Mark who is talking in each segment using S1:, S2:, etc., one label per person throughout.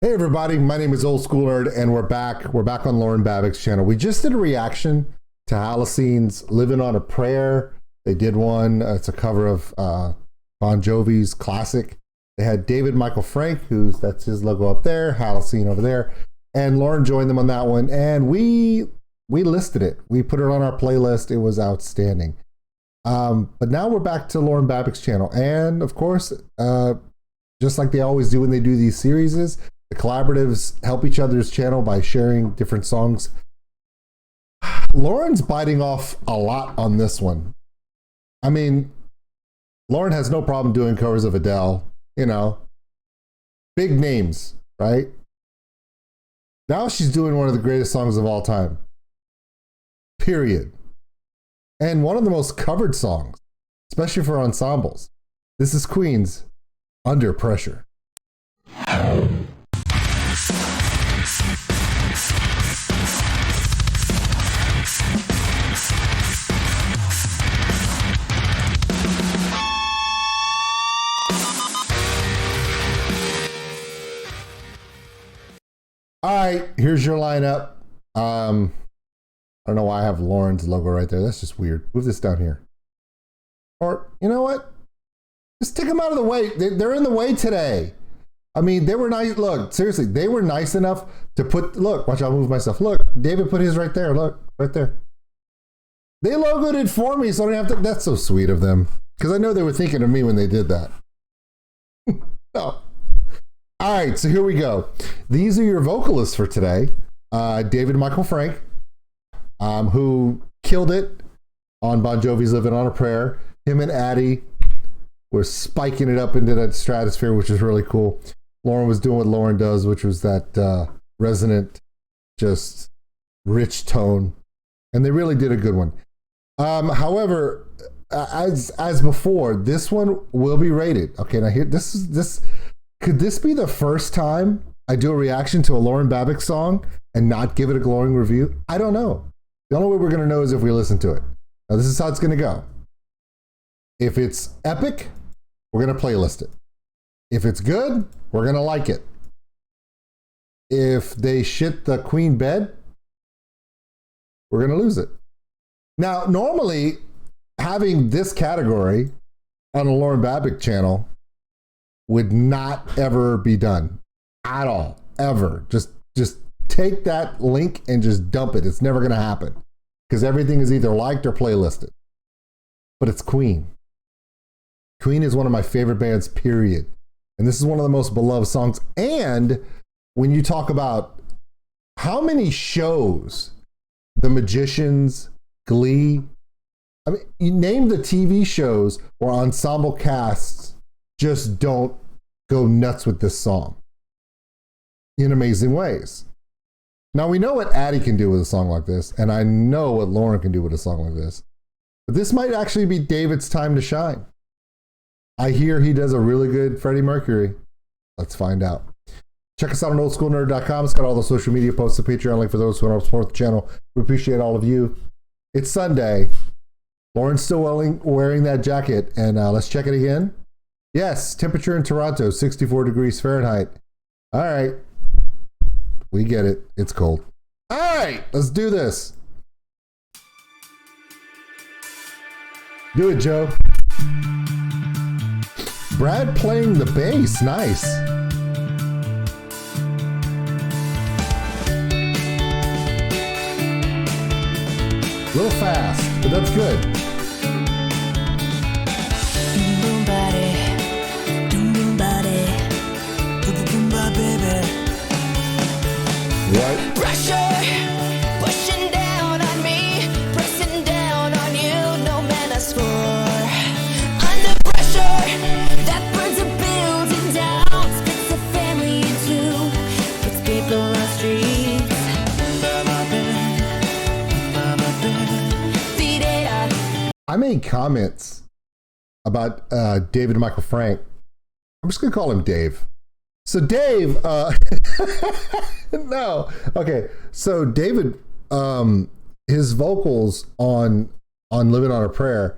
S1: Hey everybody, my name is OldSkuleNerd and we're back. We're back on Lauren Babic's channel. We just did a reaction to Halocene's Living on a Prayer. They did one, it's a cover of Bon Jovi's classic. They had David Michael Frank, that's his logo up there, Halocene over there. And Lauren joined them on that one and we listed it. We put it on our playlist. It was outstanding. But now we're back to Lauren Babic's channel. And of course, just like they always do when they do these series, the collaboratives help each other's channel by sharing different songs. Lauren's biting off a lot on this one. I mean, Lauren has no problem doing covers of Adele, you know, big names, right? Now she's doing one of the greatest songs of all time, period. And one of the most covered songs, especially for ensembles. This is Queen's Under Pressure. All right, here's your lineup. I don't know why I have Lauren's logo right there. That's just weird. Move this down here. Or, you know what? Just take them out of the way. They're in the way today. I mean, they were nice. Look, seriously, they were nice enough to put, look, watch, I'll move myself. Look, David put his right there. Look, right there. They logoed it for me, so I don't have to. That's so sweet of them. Because I know they were thinking of me when they did that. No. All right, so here we go. These are your vocalists for today. David Michael Frank, who killed it on Bon Jovi's Living on a Prayer. Him and Addie were spiking it up into that stratosphere, which is really cool. Lauren was doing what Lauren does, which was that resonant, just rich tone. And they really did a good one. However, as before, this one will be rated. Okay, now here, this could this be the first time I do a reaction to a Lauren Babic song and not give it a glowing review? I don't know. The only way we're going to know is if we listen to it. Now, this is how it's going to go. If it's epic, we're going to playlist it. If it's good, we're going to like it. If they shit the queen bed, we're going to lose it. Now, normally, having this category on a Lauren Babic channel would not ever be done at all, ever. Just take that link and just dump it. It's never going to happen because everything is either liked or playlisted. But it's Queen. Queen is one of my favorite bands, period. And this is one of the most beloved songs. And when you talk about how many shows, The Magicians, Glee, I mean, you name the TV shows where ensemble casts just don't go nuts with this song in amazing ways. Now we know what Addie can do with a song like this, and I know what Lauren can do with a song like this. But this might actually be David's time to shine. I hear he does a really good Freddie Mercury. Let's find out. Check us out on OldSkuleNerd.com. It's got all the social media posts, the Patreon link for those who want to support the channel. We appreciate all of you. It's Sunday. Lauren's still wearing that jacket, and let's check it again. Yes, temperature in Toronto, 64 degrees Fahrenheit. All right. We get it. It's cold. All right, let's do this. Do it, Joe. Brad playing the bass. Nice. A little fast, but that's good. What?
S2: Pressure, pushing down on me, pressing down on you, no man asked for. Under pressure, that burns a building down, splits the family in two, puts people on the streets.
S1: I made comments about David Michael Frank. I'm just gonna call him Dave. So Dave, no, okay. So David, his vocals on "Living on a Prayer"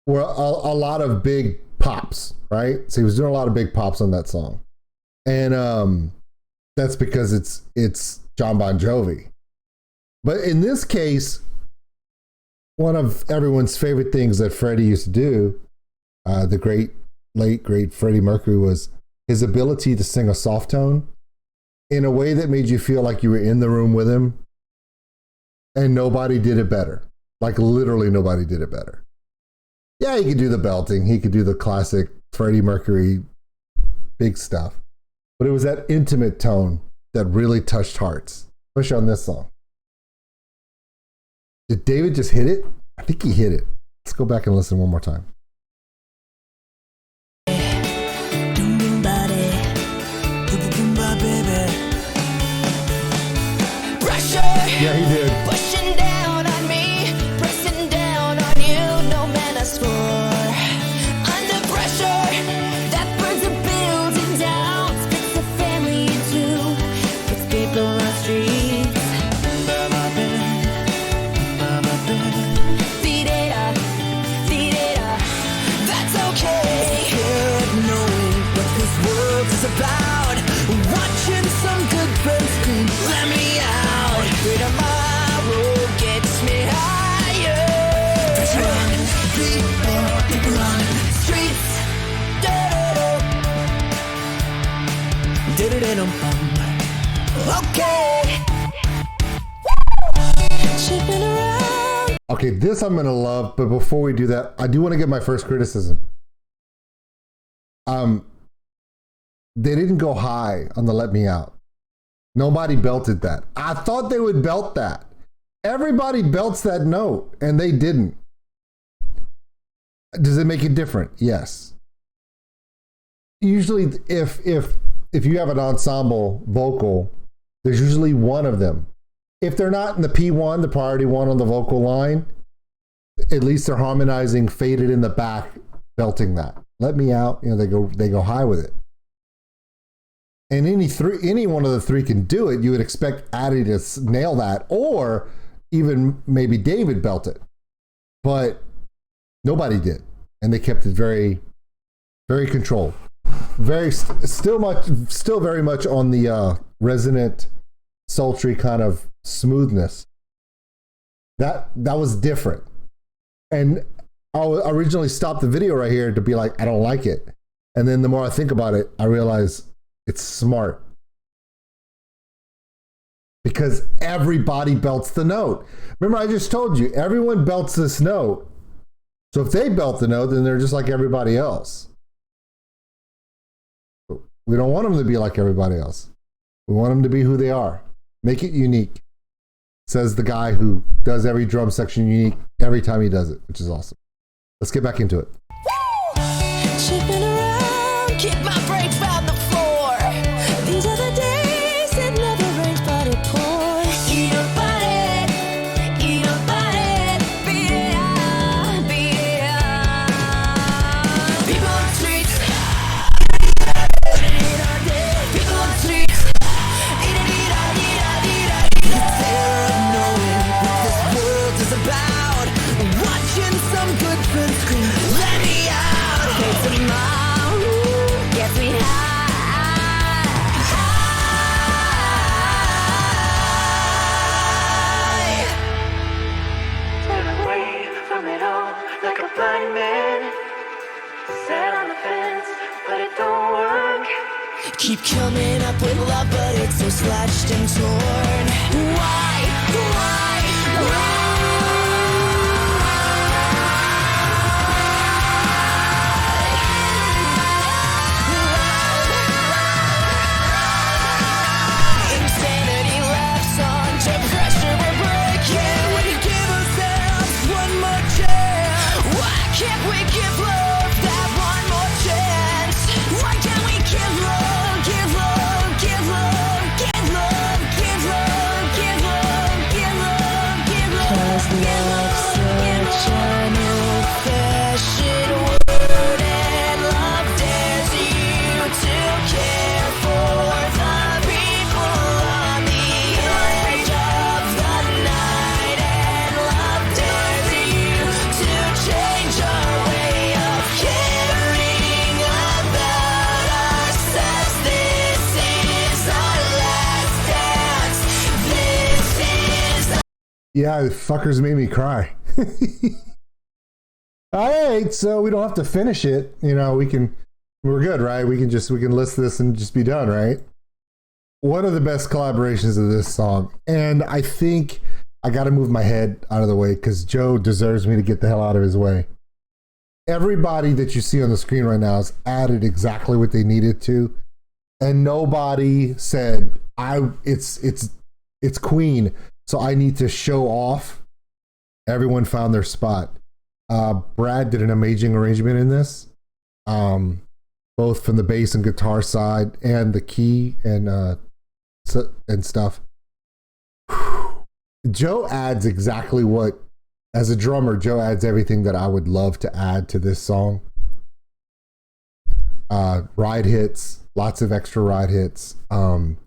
S1: were a lot of big pops, right? So he was doing a lot of big pops on that song, and that's because it's John Bon Jovi. But in this case, one of everyone's favorite things that Freddie used to do, the late great Freddie Mercury, was his ability to sing a soft tone in a way that made you feel like you were in the room with him, and nobody did it better. Like literally nobody did it better. Yeah, he could do the belting, he could do the classic Freddie Mercury big stuff, but it was that intimate tone that really touched hearts, especially on this song. Did David just hit it? I think he hit it. Let's go back and listen one more time. Yeah, he did.
S2: Pushing down on me, pressing down on you, no man asked for. Under pressure, that burns a building down, splits the family in two, puts people on streets. That's okay. Scared knowing what this world is about. Watching some good friends scream, let me out. Tomorrow gets me higher. People on the streets. Okay. Shipping around.
S1: Okay, this I'm gonna love, but before we do that, I do want to get my first criticism. They didn't go high on the Let Me Out. Nobody belted that. I thought they would belt that. Everybody belts that note, and they didn't. Does it make it different? Yes. Usually, if you have an ensemble vocal, there's usually one of them. If they're not in the P1, the priority one on the vocal line, at least they're harmonizing, faded in the back, belting that. Let Me Out, you know, they go high with it. And any one of the three can do it. You would expect Addie to nail that, or even maybe David belt it, but nobody did, and they kept it very, very controlled, still very much on the resonant, sultry kind of smoothness. That was different, and I originally stopped the video right here to be like, I don't like it, and then the more I think about it, I realize it's smart. Because everybody belts the note. Remember, I just told you, everyone belts this note. So if they belt the note, then they're just like everybody else. We don't want them to be like everybody else. We want them to be who they are. Make it unique. Says the guy who does every drum section unique every time he does it, which is awesome. Let's get back into it.
S2: Shipping around, keep my brakes round the floor. These are the days that never rains but it pours. Eat a bite, beat it. People on the streets, people on the streets. Terror of knowing what this world is about. Watching some good friends scream, let me out. Hey, tomorrow gets me high.
S3: Turn away from it all like a blind man. Sat on the fence, but it don't work.
S2: Keep coming up with love, but it's so slashed and torn. Why? Insanity laughs under pressure, we're breaking. We give ourselves one more chance. Why can't we give love that one more chance? Why can't we give love, give love, give love, give love, give love, give love, give love, give love?
S1: Yeah, the fuckers made me cry. All right, so we don't have to finish it. You know, we're good, right? We can list this and just be done, right? One of the best collaborations of this song. And I think I got to move my head out of the way because Joe deserves me to get the hell out of his way. Everybody that you see on the screen right now has added exactly what they needed to. And nobody said, it's Queen, so I need to show off. Everyone found their spot. Brad did an amazing arrangement in this, both from the bass and guitar side and the key and stuff. Joe adds exactly what, as a drummer, Joe adds everything that I would love to add to this song. Ride hits, lots of extra ride hits. Tom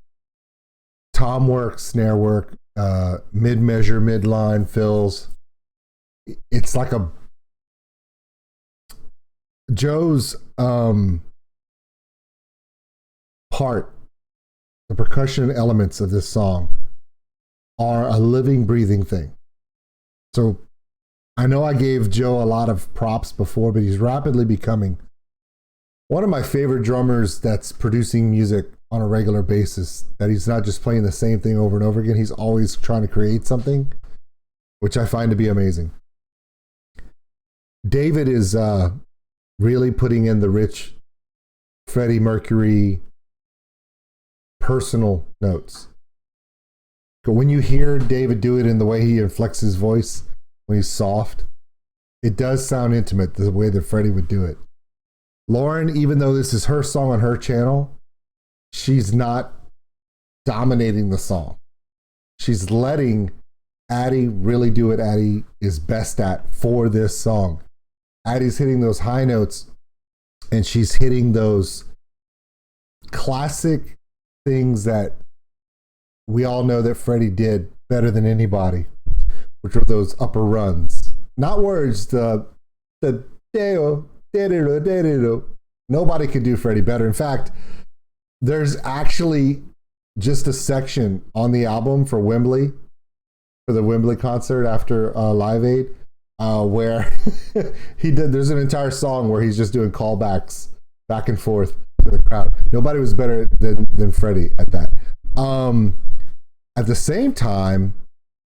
S1: work, snare work, mid-measure, mid-line fills. It's like Joe's part, the percussion elements of this song are a living, breathing thing. So I know I gave Joe a lot of props before, but he's rapidly becoming one of my favorite drummers that's producing music on a regular basis, that he's not just playing the same thing over and over again. He's always trying to create something, which I find to be amazing. David is really putting in the rich Freddie Mercury personal notes. But when you hear David do it in the way he inflects his voice when he's soft, it does sound intimate the way that Freddie would do it. Lauren, even though this is her song on her channel, she's not dominating the song. She's letting Addie really do what Addie is best at for this song. Addie's hitting those high notes, and she's hitting those classic things that we all know that Freddie did better than anybody, which are those upper runs. Not words, the deo, de-de-do. Nobody could do Freddie better. In fact, there's actually just a section on the album for Wembley, for the Wembley concert after Live Aid, where there's an entire song where he's just doing callbacks back and forth to the crowd. Nobody was better than Freddie at that. At the same time,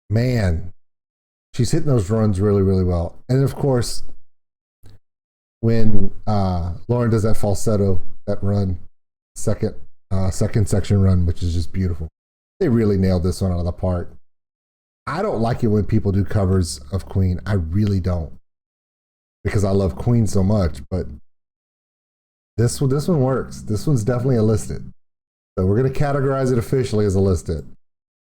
S1: man, she's hitting those runs really, really well. And of course, when Lauren does that falsetto, that run, second section run, which is just beautiful. They really nailed this one out of the park. I don't like it when people do covers of Queen. I really don't, because I love Queen so much. But this one works. This one's definitely a listed. So we're going to categorize it officially as a listed.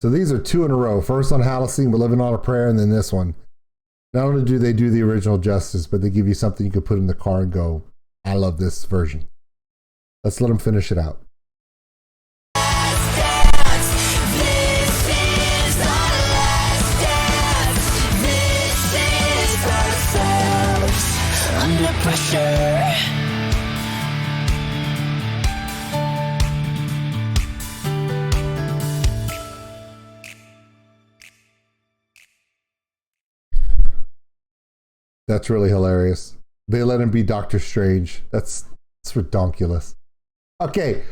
S1: So these are two in a row. First on Halocene, We're Living on a Prayer, and then this one. Not only do they do the original justice, but they give you something you could put in the car and go, I love this version. Let's let them finish it out.
S2: Under pressure.
S1: That's really hilarious. They let him be Doctor Strange. That's redonkulous. Okay,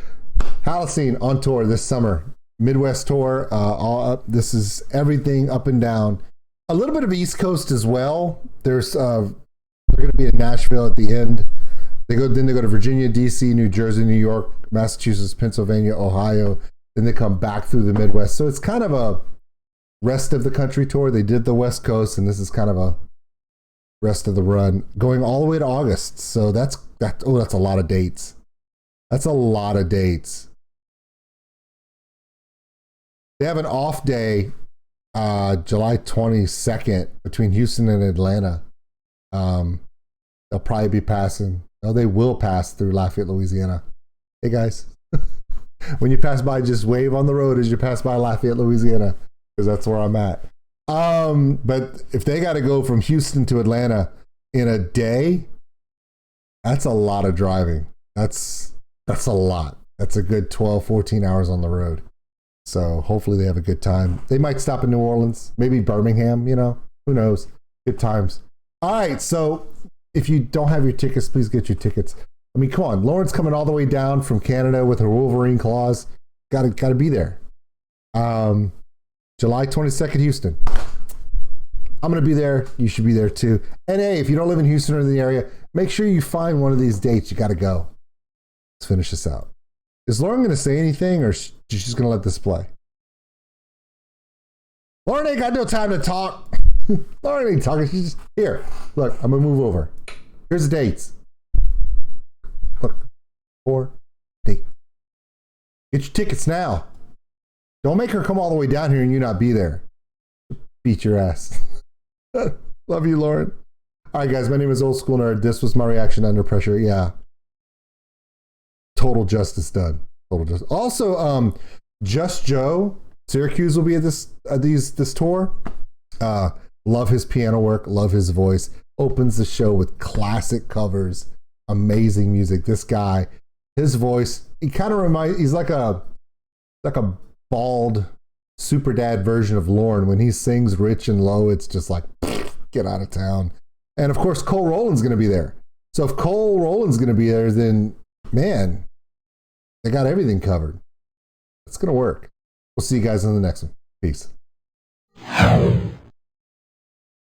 S1: Halocene on tour this summer. Midwest tour. All up. This is everything up and down. A little bit of East Coast as well. There's they're going to be in Nashville at the end. They go to Virginia, DC, New Jersey, New York, Massachusetts, Pennsylvania, Ohio. Then they come back through the Midwest. So it's kind of a rest of the country tour. They did the West Coast, and this is kind of a rest of the run, going all the way to August. So that's a lot of dates. That's a lot of dates. They have an off day, July 22nd, between Houston and Atlanta. They'll probably be passing. No, they will pass through Lafayette, Louisiana. Hey guys, when you pass by, just wave on the road as you pass by Lafayette, Louisiana, because that's where I'm at. But if they got to go from Houston to Atlanta in a day, that's a lot of driving. That's a lot. That's a good 12, 14 hours on the road. So hopefully they have a good time. They might stop in New Orleans, maybe Birmingham, you know, who knows? Good times. All right, so if you don't have your tickets, please get your tickets. I mean, come on, Lauren's coming all the way down from Canada with her Wolverine claws. Gotta be there. July 22nd, Houston. I'm gonna be there. You should be there too. And hey, if you don't live in Houston or in the area, make sure you find one of these dates. You gotta go. Let's finish this out. Is Lauren gonna say anything, or is she just gonna let this play? Lauren ain't got no time to talk. Lauren ain't talking. She's just here. Look, I'm gonna move over. Here's the dates. Look, 4 dates. Get your tickets now. Don't make her come all the way down here and you not be there. Beat your ass. Love you, Lauren. All right, guys, my name is Old School Nerd. This was my reaction Under Pressure. Yeah. Total justice done. Total justice. Also, Just Joe, Syracuse will be at this tour. Love his piano work. Love his voice. Opens the show with classic covers. Amazing music. This guy, his voice, he kind of reminds, he's like a bald super dad version of Lauren. When he sings rich and low, it's just like, get out of town. And of course, Cole Rowland's going to be there. So if Cole Rowland's going to be there, then man, they got everything covered. It's going to work. We'll see you guys in the next one. Peace.